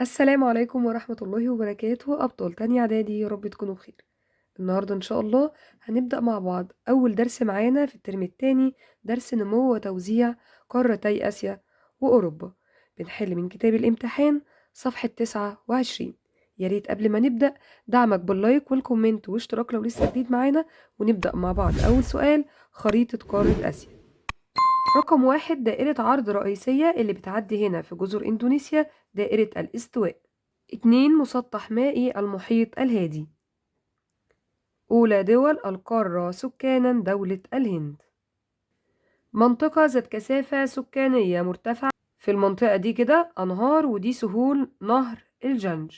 السلام عليكم ورحمة الله وبركاته أبطال تانية إعدادي، يا رب تكونوا بخير. النهاردة إن شاء الله هنبدأ مع بعض أول درس معانا في الترم التاني، درس نمو وتوزيع قارتي آسيا وأوروبا. بنحل من كتاب الامتحان صفحة 29. يا ريت قبل ما نبدأ دعمك باللايك والكومنت واشتراك لو لسه جديد معانا، ونبدأ مع بعض. أول سؤال: خريطة قارة آسيا. رقم 1: دائرة عرض رئيسية اللي بتعدي هنا في جزر إندونيسيا، دائرة الاستواء. 2: مسطح مائي المحيط الهادي. أولى دول القارة سكانا دولة الهند. منطقة ذات كثافة سكانية مرتفعة، في المنطقة دي كده أنهار، ودي سهول نهر الجنج.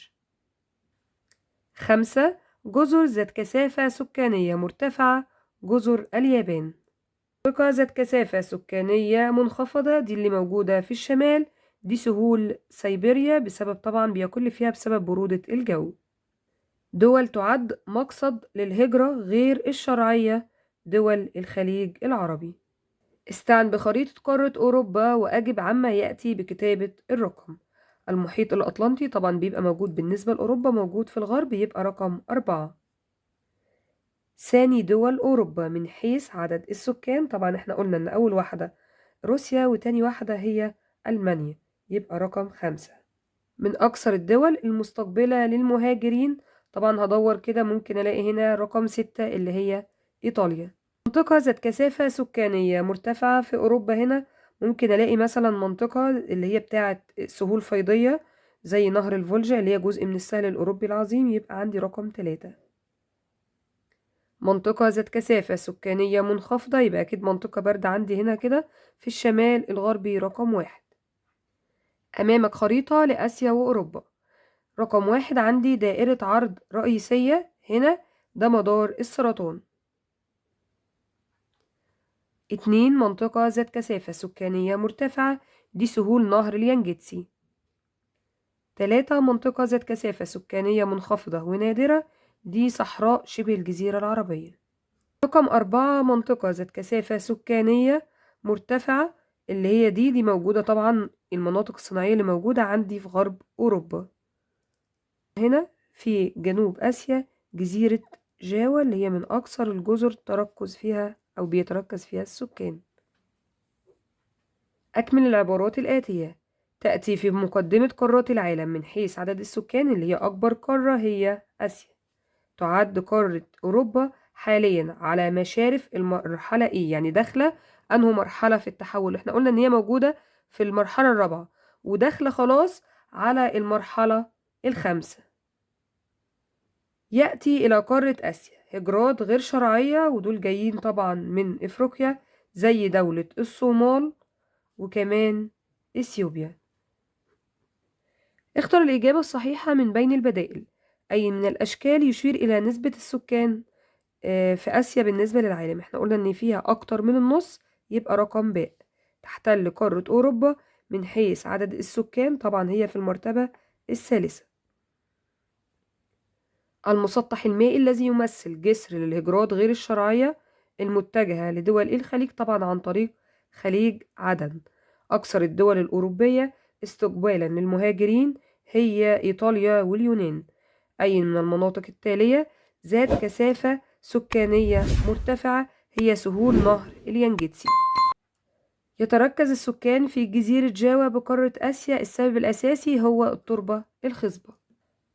5: جزر ذات كثافة سكانية مرتفعة، جزر اليابان. منطقة ذات كثافة سكانية منخفضة، دي اللي موجودة في الشمال، دي سهول سيبيريا، بسبب طبعا بيقل فيها بسبب برودة الجو. دول تعد مقصد للهجرة غير الشرعية، دول الخليج العربي. استعن بخريطة قارة أوروبا وأجب عما يأتي بكتابة الرقم. المحيط الأطلنطي طبعا بيبقى موجود بالنسبة لأوروبا، موجود في الغرب، يبقى رقم 4. ثاني دول أوروبا من حيث عدد السكان، طبعا احنا قلنا إن أول واحدة روسيا وتاني واحدة هي ألمانيا، يبقى رقم 5. من أكثر الدول المستقبلة للمهاجرين، طبعا هدور كده ممكن ألاقي هنا رقم 6 اللي هي إيطاليا. منطقة ذات كثافة سكانية مرتفعة في أوروبا، هنا ممكن ألاقي مثلا منطقة اللي هي بتاعة سهول فيضية زي نهر الفولجا اللي هي جزء من السهل الأوروبي العظيم، يبقى عندي رقم 3. منطقة ذات كثافة سكانية منخفضة، يبقى أكيد منطقة باردة عندي هنا كده في الشمال الغربي، رقم 1. أمامك خريطة لآسيا وأوروبا. رقم 1 عندي دائرة عرض رئيسية، هنا ده مدار السرطان. 2: منطقة ذات كثافة سكانية مرتفعة، دي سهول نهر اليانجتسي. 3: منطقة ذات كثافة سكانية منخفضة ونادرة، دي صحراء شبه الجزيرة العربية. رقم 4: منطقة ذات كثافة سكانية مرتفعة، اللي هي دي موجودة طبعا، المناطق الصناعية اللي موجودة عندي في غرب أوروبا. هنا في جنوب آسيا جزيرة جاوا، اللي هي من أكثر الجزر تركز فيها أو بيتركز فيها السكان. أكمل العبارات الآتية: تأتي في مقدمة قارات العالم من حيث عدد السكان، اللي هي أكبر قارة هي آسيا. تعد قارة أوروبا حاليا على مشارف المرحلة إيه، يعني داخلة أنه مرحلة في التحول. احنا قلنا إن هي موجودة في المرحلة الرابعة وداخلة خلاص على المرحلة الخامسة. يأتي إلى قارة آسيا هجرات غير شرعية، ودول جايين طبعا من إفريقيا زي دولة الصومال وكمان إثيوبيا. اختر الإجابة الصحيحة من بين البدائل. أي من الأشكال يشير إلى نسبة السكان في آسيا بالنسبة للعالم؟ احنا قلنا إن فيها أكتر من النص، يبقى رقم ب. تحتل قارة أوروبا من حيث عدد السكان، طبعا هي في المرتبة الثالثة. المسطح المائي الذي يمثل جسر للهجرات غير الشرعية المتجهة لدول الخليج، طبعا عن طريق خليج عدن. أكثر الدول الأوروبية استقبالا للمهاجرين هي إيطاليا واليونان. أي من المناطق التالية ذات كثافة سكانية مرتفعة؟ هي سهول نهر اليانجتسي. يتركز السكان في جزيرة جاوا بقارة آسيا، السبب الأساسي هو التربة الخصبة.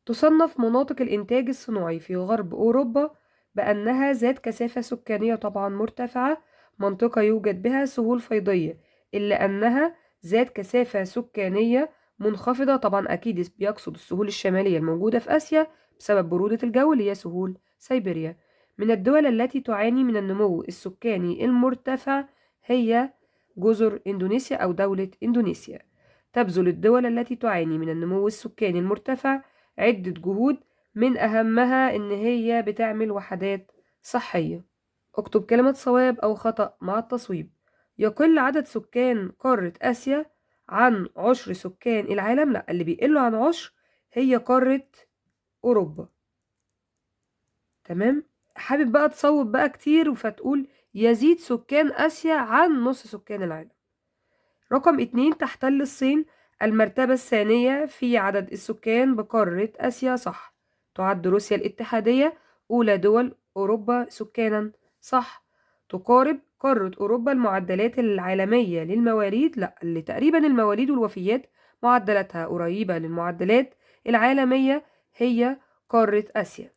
تصنف مناطق الإنتاج الصناعي في غرب أوروبا بأنها ذات كثافة سكانية طبعا مرتفعة، منطقة يوجد بها سهول فيضية، إلا أنها ذات كثافة سكانية منخفضة، طبعا أكيد بيقصد السهول الشمالية الموجودة في آسيا بسبب برودة الجو اللي هي سهول سيبيريا. من الدول التي تعاني من النمو السكاني المرتفع هي جزر إندونيسيا أو دولة إندونيسيا. تبذل الدول التي تعاني من النمو السكاني المرتفع عدة جهود، من أهمها إن هي بتعمل وحدات صحية. اكتب كلمة صواب أو خطأ مع التصويب. يقل عدد سكان قارة آسيا عن عشر سكان العالم، لا، اللي بيقلوا عن عشر هي قارة أوروبا. تمام. حابب بقى تصوب بقى كتير فتقول يزيد سكان آسيا عن نص سكان العالم. رقم 2: تحتل الصين المرتبة الثانية في عدد السكان بقارة آسيا صح. تعد روسيا الاتحادية أولى دول أوروبا سكانا صح. تقارب قارة أوروبا المعدلات العالمية للمواليد لا، اللي تقريبا المواليد والوفيات معدلاتها قريبة للمعدلات العالمية هي قارة آسيا.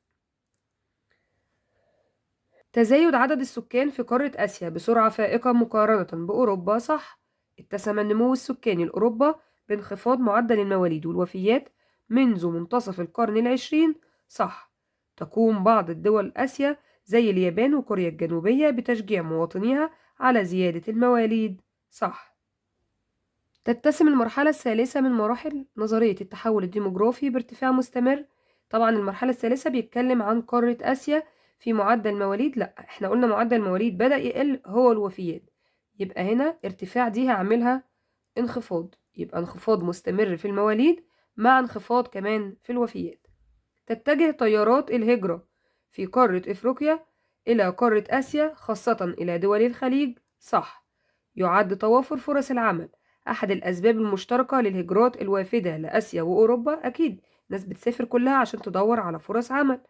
تزايد عدد السكان في قارة آسيا بسرعة فائقة مقارنة بأوروبا صح. اتسم النمو السكاني لأوروبا بانخفاض معدل المواليد والوفيات منذ منتصف القرن العشرين صح. تقوم بعض الدول آسيا زي اليابان وكوريا الجنوبية بتشجيع مواطنيها على زيادة المواليد صح. تتسم المرحلة الثالثة من مراحل نظرية التحول الديموغرافي بارتفاع مستمر. طبعا المرحلة الثالثة بيتكلم عن قارة آسيا في معدل مواليد لا، احنا قلنا معدل المواليد بدأ يقل هو الوفيات، يبقى هنا ارتفاع دي هعملها انخفاض، يبقى انخفاض مستمر في المواليد مع انخفاض كمان في الوفيات. تتجه تيارات الهجرة في قارة إفريقيا إلى قارة آسيا خاصة إلى دول الخليج صح. يعد توافر فرص العمل أحد الأسباب المشتركة للهجرات الوافدة لآسيا وأوروبا، أكيد ناس بتسافر كلها عشان تدور على فرص عمل.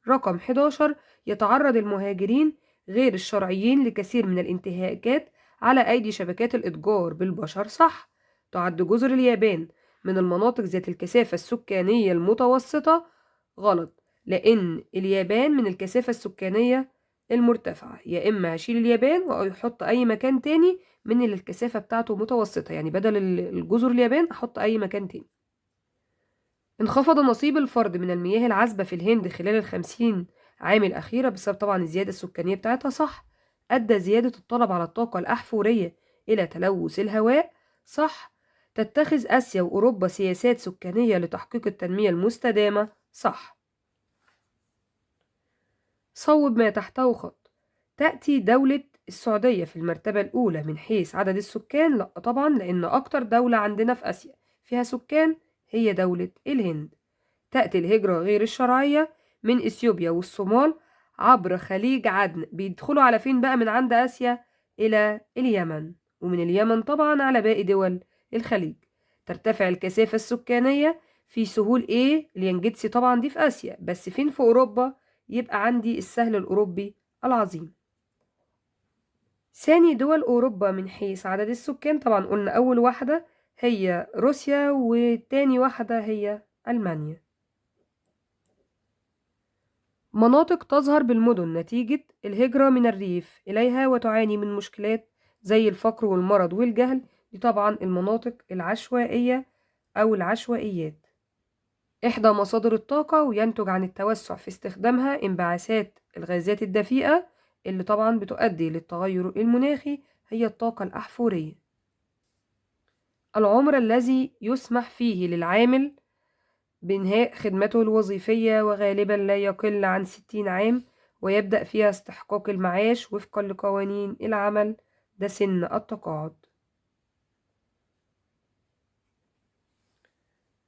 رقم 11 يتعرض المهاجرين غير الشرعيين لكثير من الانتهاكات على أيدي شبكات الإتجار بالبشر صح. تعد جزر اليابان من المناطق ذات الكثافة السكانية المتوسطة غلط، لأن اليابان من الكثافة السكانية المرتفعة، يا إما هشيل اليابان وأحط أي مكان تاني من اللي الكثافة بتاعته متوسطة، يعني بدل الجزر اليابان أحط أي مكان تاني. انخفض نصيب الفرد من المياه العذبة في الهند خلال ال50 عام الأخيرة بسبب طبعا الزيادة السكانية بتاعتها صح. أدى زيادة الطلب على الطاقة الأحفورية إلى تلوث الهواء صح. تتخذ آسيا وأوروبا سياسات سكانية لتحقيق التنمية المستدامة صح. صوب ما تحته خط. تأتي دولة السعودية في المرتبة الأولى من حيث عدد السكان؟ لا طبعا، لأن أكتر دولة عندنا في آسيا فيها سكان هي دولة الهند. تأتي الهجرة غير الشرعية من إثيوبيا والصومال عبر خليج عدن، بيدخلوا على فين بقى من عند آسيا؟ إلى اليمن، ومن اليمن طبعا على باقي دول الخليج. ترتفع الكثافة السكانية في سهول إيه؟ اليانجتسي طبعا دي في آسيا، بس فين في أوروبا؟ يبقى عندي السهل الأوروبي العظيم. ثاني دول أوروبا من حيث عدد السكان، طبعا قلنا أول واحدة هي روسيا والتاني واحدة هي ألمانيا. مناطق تظهر بالمدن نتيجة الهجرة من الريف إليها وتعاني من مشكلات زي الفقر والمرض والجهل، دي طبعا المناطق العشوائية أو العشوائيات. إحدى مصادر الطاقة وينتج عن التوسع في استخدامها انبعاثات الغازات الدفيئة اللي طبعا بتؤدي للتغير المناخي هي الطاقة الأحفورية. العمر الذي يسمح فيه للعامل بإنهاء خدمته الوظيفية وغالبا لا يقل عن 60 عام، ويبدأ فيها استحقاق المعاش وفقا لقوانين العمل، ده سن التقاعد.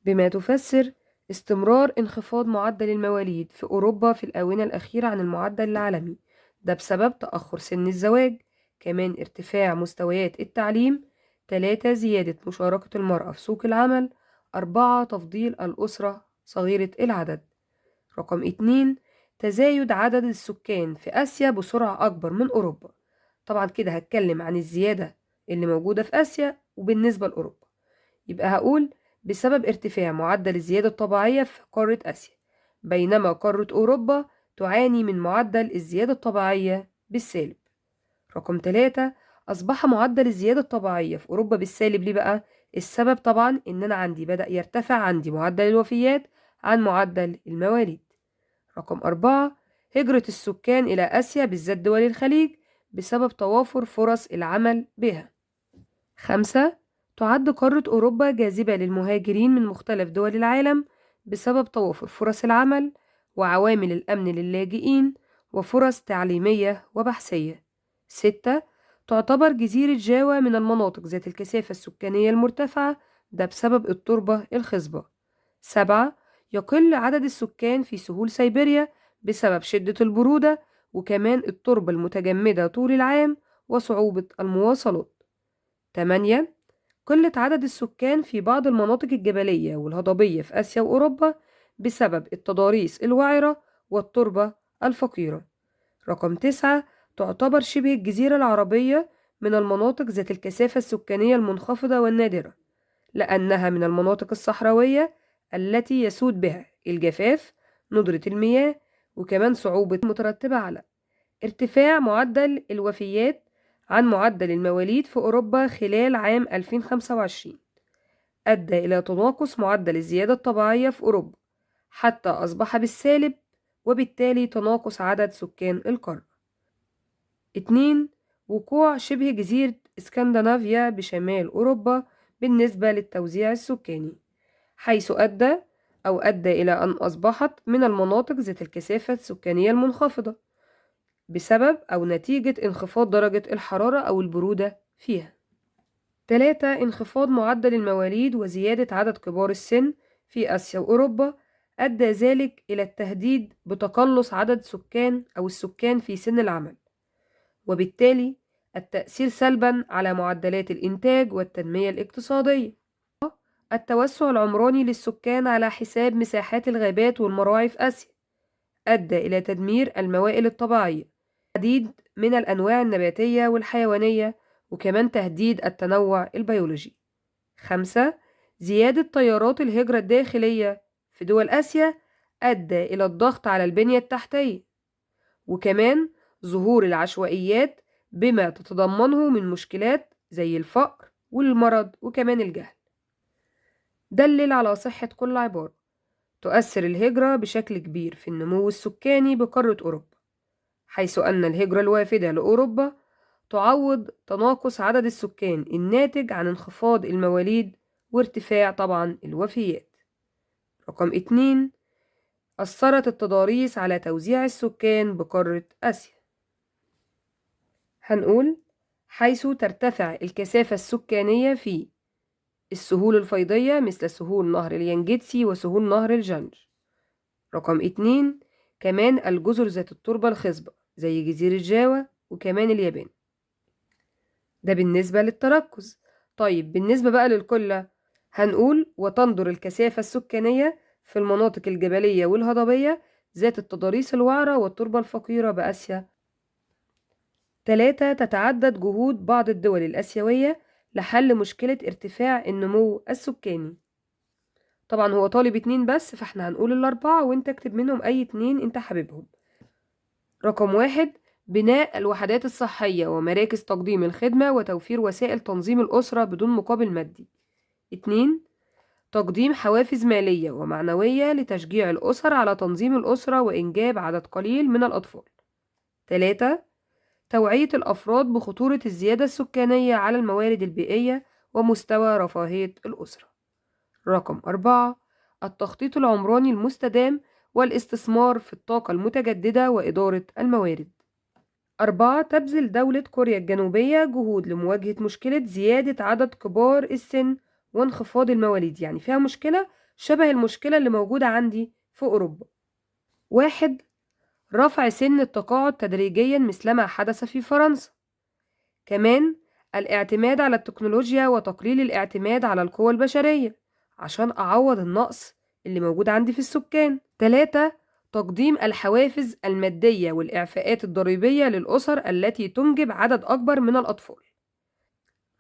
بما تفسر استمرار انخفاض معدل المواليد في أوروبا في الآونة الأخيرة عن المعدل العالمي، ده بسبب تأخر سن الزواج، كمان ارتفاع مستويات التعليم، 3 زيادة مشاركة المرأة في سوق العمل، 4 تفضيل الأسرة صغيرة العدد. رقم 2 تزايد عدد السكان في آسيا بسرعة أكبر من أوروبا. طبعا كده هتكلم عن الزيادة اللي موجودة في آسيا وبالنسبة لأوروبا، يبقى هقول بسبب ارتفاع معدل الزيادة الطبيعية في قارة آسيا، بينما قارة أوروبا تعاني من معدل الزيادة الطبيعية بالسالب. رقم 3 أصبح معدل الزيادة الطبيعية في أوروبا بالسالب، ليه بقى؟ السبب طبعا إن أنا بدأ يرتفع عندي معدل الوفيات عن معدل المواليد. رقم 4 هجرة السكان إلى آسيا بالذات دول الخليج بسبب توافر فرص العمل بها. 5 تعد قارة أوروبا جاذبة للمهاجرين من مختلف دول العالم بسبب توافر فرص العمل وعوامل الأمن للاجئين وفرص تعليمية وبحثية. 6 تعتبر جزيرة جاوا من المناطق ذات الكثافة السكانية المرتفعة، ده بسبب التربة الخصبة. 7 يقل عدد السكان في سهول سيبيريا بسبب شدة البرودة وكمان التربة المتجمدة طول العام وصعوبة المواصلات. 8 قلة عدد السكان في بعض المناطق الجبلية والهضبية في آسيا وأوروبا بسبب التضاريس الوعرة والتربة الفقيرة. رقم 9، تعتبر شبه الجزيرة العربية من المناطق ذات الكثافة السكانية المنخفضة والنادرة، لأنها من المناطق الصحراوية التي يسود بها الجفاف، ندرة المياه، وكمان صعوبة مترتبة على ارتفاع معدل الوفيات عن معدل المواليد في أوروبا خلال عام 2025، أدى إلى تناقص معدل الزيادة الطبيعية في أوروبا حتى أصبح بالسالب، وبالتالي تناقص عدد سكان القارة. 2، وقوع شبه جزيرة اسكندنافيا بشمال أوروبا بالنسبة للتوزيع السكاني، حيث أدى إلى أن أصبحت من المناطق ذات الكثافة السكانية المنخفضة بسبب أو نتيجة انخفاض درجة الحرارة أو البرودة فيها. 3، انخفاض معدل المواليد وزيادة عدد كبار السن في آسيا وأوروبا أدى ذلك إلى التهديد بتقلص عدد السكان في سن العمل، وبالتالي التأثير سلبا على معدلات الإنتاج والتنمية الاقتصادية. التوسع العمراني للسكان على حساب مساحات الغابات والمراعي في آسيا أدى إلى تدمير الموائل الطبيعية، العديد من الأنواع النباتية والحيوانية، وكمان تهديد التنوع البيولوجي. 5، زيادة تيارات الهجرة الداخلية في دول آسيا أدى إلى الضغط على البنية التحتية، وكمان ظهور العشوائيات بما تتضمنه من مشكلات زي الفقر والمرض وكمان الجهل. دلل على صحة كل عبارة. تؤثر الهجرة بشكل كبير في النمو السكاني بقارة أوروبا، حيث أن الهجرة الوافدة لأوروبا تعوض تناقص عدد السكان الناتج عن انخفاض المواليد وارتفاع طبعا الوفيات. رقم 2، أثرت التضاريس على توزيع السكان بقارة آسيا. هنقول حيث ترتفع الكثافة السكانية في السهول الفيضية مثل سهول نهر اليانجتسي وسهول نهر الجنج. رقم 2، كمان الجزر ذات التربة الخصبة زي جزيرة جاوا وكمان اليابان. ده بالنسبة للتركز. طيب بالنسبة بقى للقلة هنقول وتندر الكثافة السكانية في المناطق الجبلية والهضبية ذات التضاريس الوعرة والتربة الفقيرة بآسيا. 3، تتعدد جهود بعض الدول الآسيوية لحل مشكلة ارتفاع النمو السكاني. طبعا هو طالب 2 بس، فاحنا هنقول ال4 وانت اكتب منهم أي 2 انت حاببهم. رقم 1، بناء الوحدات الصحية ومراكز تقديم الخدمة وتوفير وسائل تنظيم الأسرة بدون مقابل مادي. 2، تقديم حوافز مالية ومعنوية لتشجيع الأسر على تنظيم الأسرة وإنجاب عدد قليل من الأطفال. 3، توعية الأفراد بخطورة الزيادة السكانية على الموارد البيئية ومستوى رفاهية الأسرة. رقم 4، التخطيط العمراني المستدام والاستثمار في الطاقة المتجددة وإدارة الموارد. 4، تبذل دولة كوريا الجنوبية جهود لمواجهة مشكلة زيادة عدد كبار السن وانخفاض المواليد، يعني فيها مشكلة شبه المشكلة اللي موجودة عندي في أوروبا. 1، رفع سن التقاعد تدريجيا مثلما حدث في فرنسا. كمان الاعتماد على التكنولوجيا وتقليل الاعتماد على القوى البشرية عشان أعوض النقص اللي موجود عندي في السكان. 3، تقديم الحوافز المادية والإعفاءات الضريبية للأسر التي تنجب عدد أكبر من الأطفال.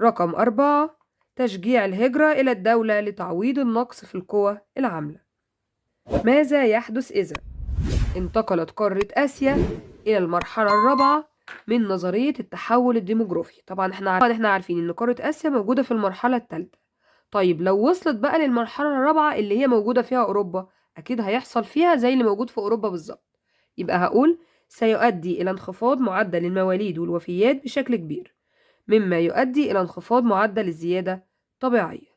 رقم 4، تشجيع الهجرة إلى الدولة لتعويض النقص في القوى العاملة. ماذا يحدث إذا انتقلت قارة آسيا إلى المرحلة الرابعة من نظرية التحول الديموغرافي؟ طبعا احنا عارفين إن قارة آسيا موجودة في المرحلة الثالثة. طيب لو وصلت بقى للمرحلة الرابعة اللي هي موجودة فيها أوروبا، أكيد هيحصل فيها زي اللي موجود في أوروبا بالظبط. يبقى هقول سيؤدي إلى انخفاض معدل المواليد والوفيات بشكل كبير، مما يؤدي إلى انخفاض معدل الزيادة الطبيعية.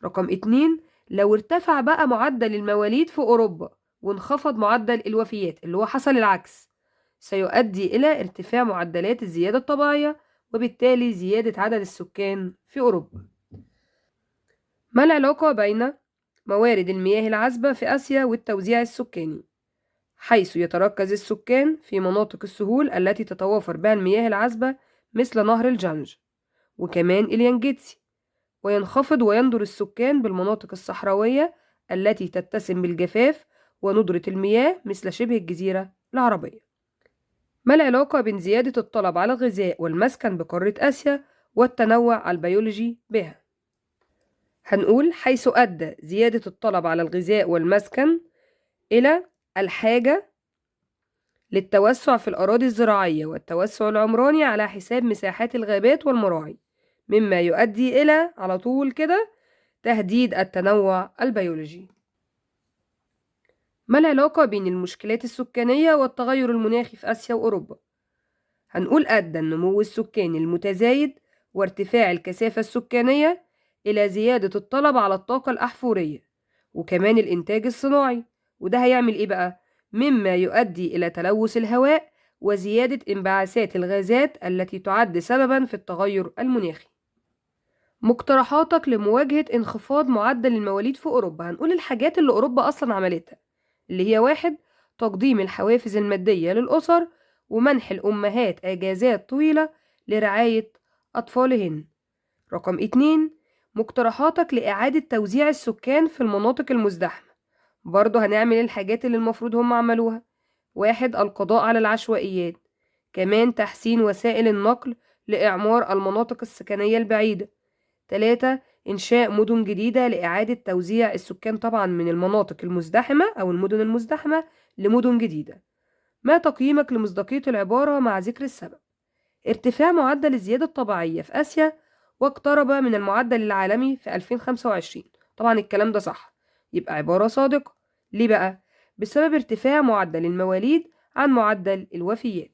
رقم 2، لو ارتفع بقى معدل المواليد في أوروبا وانخفض معدل الوفيات اللي هو حصل العكس، سيؤدي إلى ارتفاع معدلات الزيادة الطبيعية وبالتالي زيادة عدد السكان في أوروبا. ما العلاقة بين موارد المياه العذبة في آسيا والتوزيع السكاني؟ حيث يتركز السكان في مناطق السهول التي تتوافر بها المياه العذبة مثل نهر الجانج وكمان اليانجتسي، وينخفض ويندر السكان بالمناطق الصحراوية التي تتسم بالجفاف وندرة المياه مثل شبه الجزيرة العربية. ما العلاقة بين زيادة الطلب على الغذاء والمسكن بقارة آسيا والتنوع البيولوجي بها؟ هنقول حيث أدى زيادة الطلب على الغذاء والمسكن إلى الحاجة للتوسع في الأراضي الزراعية والتوسع العمراني على حساب مساحات الغابات والمراعي، مما يؤدي إلى على طول كده تهديد التنوع البيولوجي. ما العلاقة بين المشكلات السكانية والتغير المناخي في آسيا وأوروبا؟ هنقول أدى النمو السكاني المتزايد وارتفاع الكثافة السكانية إلى زيادة الطلب على الطاقة الأحفورية وكمان الإنتاج الصناعي، وده هيعمل إيه بقى؟ مما يؤدي إلى تلوث الهواء وزيادة انبعاثات الغازات التي تعد سببا في التغير المناخي. مقترحاتك لمواجهة انخفاض معدل المواليد في أوروبا. هنقول الحاجات اللي أوروبا أصلا عملتها، اللي هي 1. تقديم الحوافز المادية للأسر ومنح الأمهات أجازات طويلة لرعاية أطفالهن. رقم 2. مقترحاتك لإعادة توزيع السكان في المناطق المزدحمة. برضه هنعمل الحاجات اللي المفروض هم عملوها. 1. القضاء على العشوائيات. كمان تحسين وسائل النقل لإعمار المناطق السكنية البعيدة. 3. إنشاء مدن جديدة لإعادة توزيع السكان طبعا من المناطق المزدحمة أو المدن المزدحمة لمدن جديدة. ما تقييمك لمصداقية العبارة مع ذكر السبب؟ ارتفاع معدل الزيادة الطبيعية في آسيا واقترب من المعدل العالمي في 2025. طبعا الكلام ده صح، يبقى عبارة صادقة. ليه بقى؟ بسبب ارتفاع معدل المواليد عن معدل الوفيات.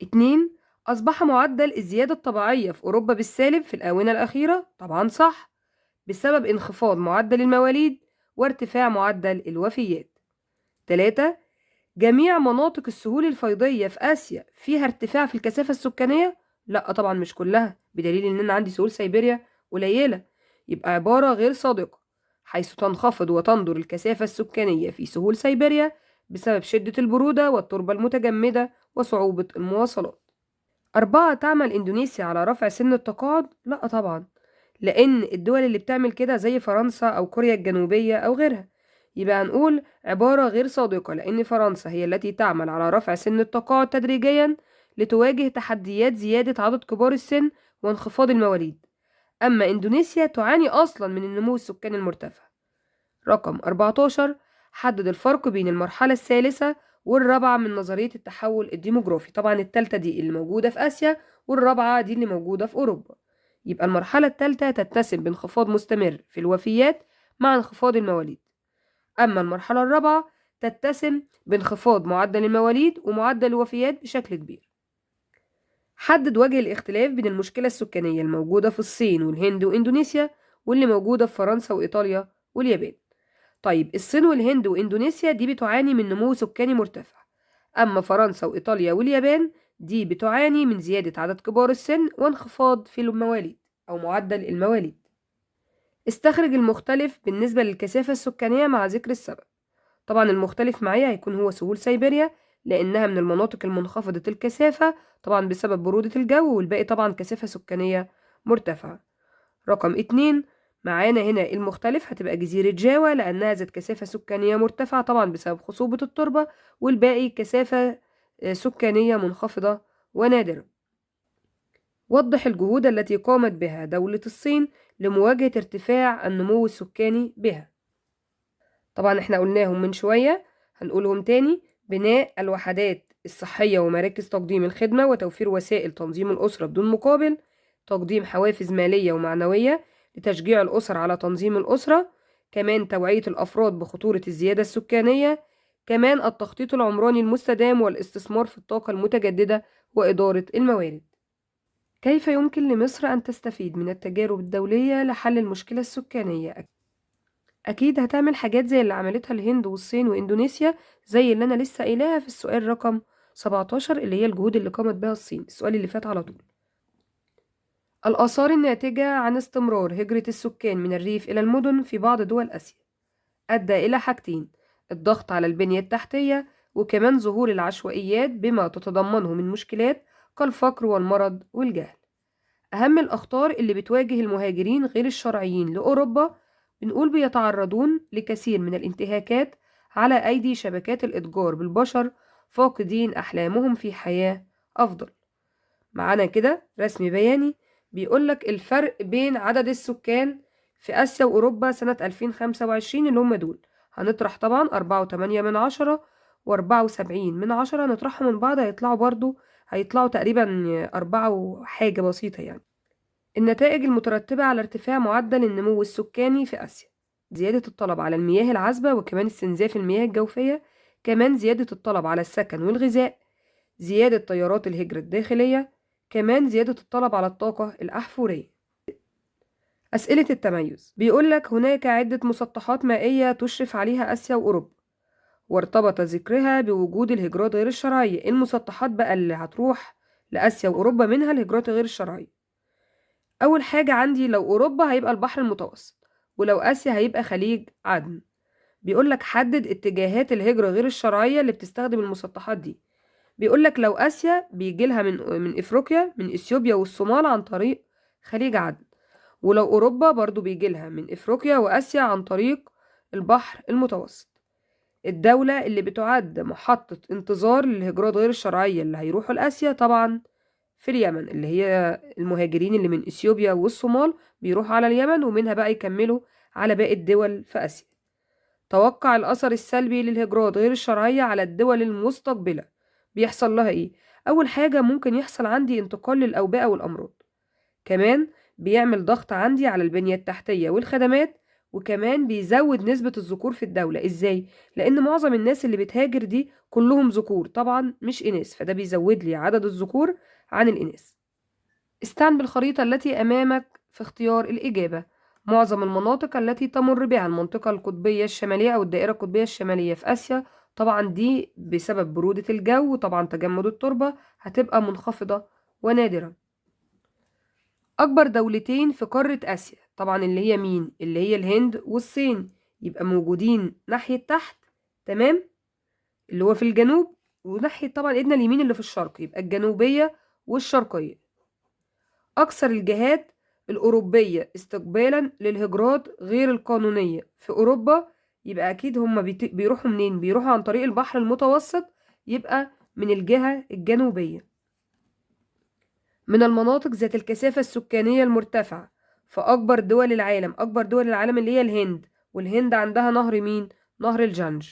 2. أصبح معدل الزيادة الطبيعية في أوروبا بالسالب في الآونة الأخيرة. طبعا صح، بسبب انخفاض معدل المواليد وارتفاع معدل الوفيات. 3. جميع مناطق السهول الفيضية في آسيا فيها ارتفاع في الكثافة السكانية؟ لا طبعا مش كلها، بدليل ان انا عندي سهول سيبيريا قليلة. يبقى عبارة غير صادقة، حيث تنخفض وتندر الكثافة السكانية في سهول سيبيريا بسبب شدة البرودة والتربة المتجمدة وصعوبة المواصلات. 4. تعمل إندونيسيا على رفع سن التقاعد؟ لا طبعا، لأن الدول اللي بتعمل كده زي فرنسا أو كوريا الجنوبية أو غيرها. يبقى هنقول عبارة غير صادقة، لأن فرنسا هي التي تعمل على رفع سن التقاعد تدريجيا لتواجه تحديات زيادة عدد كبار السن وانخفاض المواليد. أما إندونيسيا تعاني أصلا من النمو السكاني المرتفع. رقم 14. حدد الفرق بين المرحلة الثالثة والرابعة من نظرية التحول الديموغرافي. طبعا التالتة دي اللي موجودة في آسيا والرابعة دي اللي موجودة في أوروبا. يبقى المرحلة التالتة تتسم بانخفاض مستمر في الوفيات مع انخفاض المواليد. أما المرحلة الرابعة تتسم بانخفاض معدل المواليد ومعدل الوفيات بشكل كبير. حدد وجه الاختلاف بين المشكلة السكانية الموجودة في الصين والهند وإندونيسيا واللي موجودة في فرنسا وإيطاليا واليابان. طيب الصين والهند وإندونيسيا دي بتعاني من نمو سكاني مرتفع، أما فرنسا وإيطاليا واليابان دي بتعاني من زيادة عدد كبار السن وانخفاض في المواليد أو معدل المواليد. استخرج المختلف بالنسبة للكثافة السكانية مع ذكر السبب. طبعا المختلف معايا هيكون هو سهول سيبيريا، لأنها من المناطق المنخفضة الكثافة طبعا بسبب برودة الجو، والباقي طبعا كثافة سكانية مرتفعة. رقم 2 معانا هنا المختلف هتبقى جزيرة جاوا، لأنها ذات كثافة سكانية مرتفعة طبعا بسبب خصوبة التربة، والباقي كثافة سكانية منخفضة ونادرة. وضح الجهود التي قامت بها دولة الصين لمواجهة ارتفاع النمو السكاني بها. طبعا احنا قلناهم من شوية، هنقولهم تاني: بناء الوحدات الصحية ومراكز تقديم الخدمة وتوفير وسائل تنظيم الأسرة بدون مقابل، تقديم حوافز مالية ومعنوية لتشجيع الأسر على تنظيم الأسرة، كمان توعية الأفراد بخطورة الزيادة السكانية، كمان التخطيط العمراني المستدام والاستثمار في الطاقة المتجددة وإدارة الموارد. كيف يمكن لمصر أن تستفيد من التجارب الدولية لحل المشكلة السكانية؟ أكيد هتعمل حاجات زي اللي عملتها الهند والصين وإندونيسيا، زي اللي أنا لسه قايلاها في السؤال رقم 17 اللي هي الجهود اللي قامت بها الصين، السؤال اللي فات على طول. الآثار الناتجة عن استمرار هجرة السكان من الريف إلى المدن في بعض دول آسيا أدى إلى حاجتين: الضغط على البنية التحتية وكمان ظهور العشوائيات بما تتضمنه من مشكلات كالفقر والمرض والجهل. أهم الأخطار اللي بتواجه المهاجرين غير الشرعيين لأوروبا، بنقول بيتعرضون لكثير من الانتهاكات على أيدي شبكات الإتجار بالبشر، فاقدين أحلامهم في حياة أفضل. معانا كده رسم بياني بيقولك الفرق بين عدد السكان في آسيا وأوروبا سنة 2025 اللي هم دول. هنطرح طبعا 4.8 و74 نطرحهم من بعض هيطلعوا تقريبا 4 وحاجة بسيطة يعني. النتائج المترتبة على ارتفاع معدل النمو السكاني في آسيا: زيادة الطلب على المياه العذبة وكمان استنزاف المياه الجوفية، كمان زيادة الطلب على السكن والغذاء، زيادة تيارات الهجرة الداخلية، كمان زيادة الطلب على الطاقة الأحفورية. أسئلة التميز بيقولك هناك عدة مسطحات مائية تشرف عليها آسيا وأوروبا، وارتبط ذكرها بوجود الهجرات غير الشرعية. المسطحات بقى اللي هتروح لآسيا وأوروبا منها الهجرات غير الشرعية. أول حاجة عندي لو أوروبا هيبقى البحر المتوسط، ولو آسيا هيبقى خليج عدن. بيقولك حدد اتجاهات الهجرة غير الشرعية اللي بتستخدم المسطحات دي. بيقولك لو آسيا بيجيلها من إفريقيا، من إثيوبيا والصومال عن طريق خليج عدن، ولو أوروبا برضو بيجيلها من إفريقيا وآسيا عن طريق البحر المتوسط. الدولة اللي بتعد محطة انتظار للهجرات غير الشرعية اللي هيروحوا لآسيا طبعا في اليمن، اللي هي المهاجرين اللي من إثيوبيا والصومال بيروحوا على اليمن ومنها بقى يكملوا على باقي الدول في آسيا. توقع الأثر السلبي للهجرات غير الشرعية على الدول المستقبلة. بيحصل لها إيه؟ أول حاجة ممكن يحصل عندي انتقال للأوبئة والأمراض، كمان بيعمل ضغط عندي على البنية التحتية والخدمات، وكمان بيزود نسبة الذكور في الدولة. إزاي؟ لأن معظم الناس اللي بتهاجر دي كلهم ذكور طبعا مش إناث، فده بيزود لي عدد الذكور عن الإناث. استعن بالخريطة التي أمامك في اختيار الإجابة. معظم المناطق التي تمر بها المنطقة القطبية الشمالية أو الدائرة القطبية الشمالية في آسيا، طبعا دي بسبب برودة الجو وطبعا تجمد التربة هتبقى منخفضة ونادرة. أكبر دولتين في قارة آسيا طبعا اللي هي مين؟ اللي هي الهند والصين، يبقى موجودين ناحية تحت، تمام، اللي هو في الجنوب، وناحية طبعا إيدنا اليمين اللي في الشرق، يبقى الجنوبية والشرقية. أكثر الجهات الأوروبية استقبالا للهجرات غير القانونية في أوروبا، يبقى أكيد هم بيروحوا منين؟ بيروحوا عن طريق البحر المتوسط، يبقى من الجهة الجنوبية. من المناطق ذات الكثافة السكانية المرتفعة فأكبر دول العالم، أكبر دول العالم اللي هي الهند، والهند عندها نهر مين؟ نهر الجانج.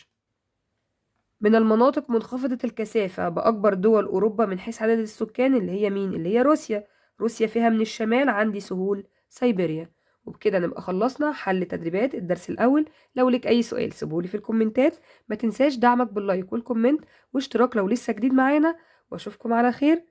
من المناطق منخفضة الكثافة بأكبر دول أوروبا من حيث عدد السكان اللي هي مين؟ اللي هي روسيا. روسيا فيها من الشمال عندي سهول سيبيريا. وبكده نبقى خلصنا حل تدريبات الدرس الأول. لو لك أي سؤال سيبهولي في الكومنتات، ما تنساش دعمك باللايك والكومنت واشتراك لو لسه جديد معانا، واشوفكم على خير.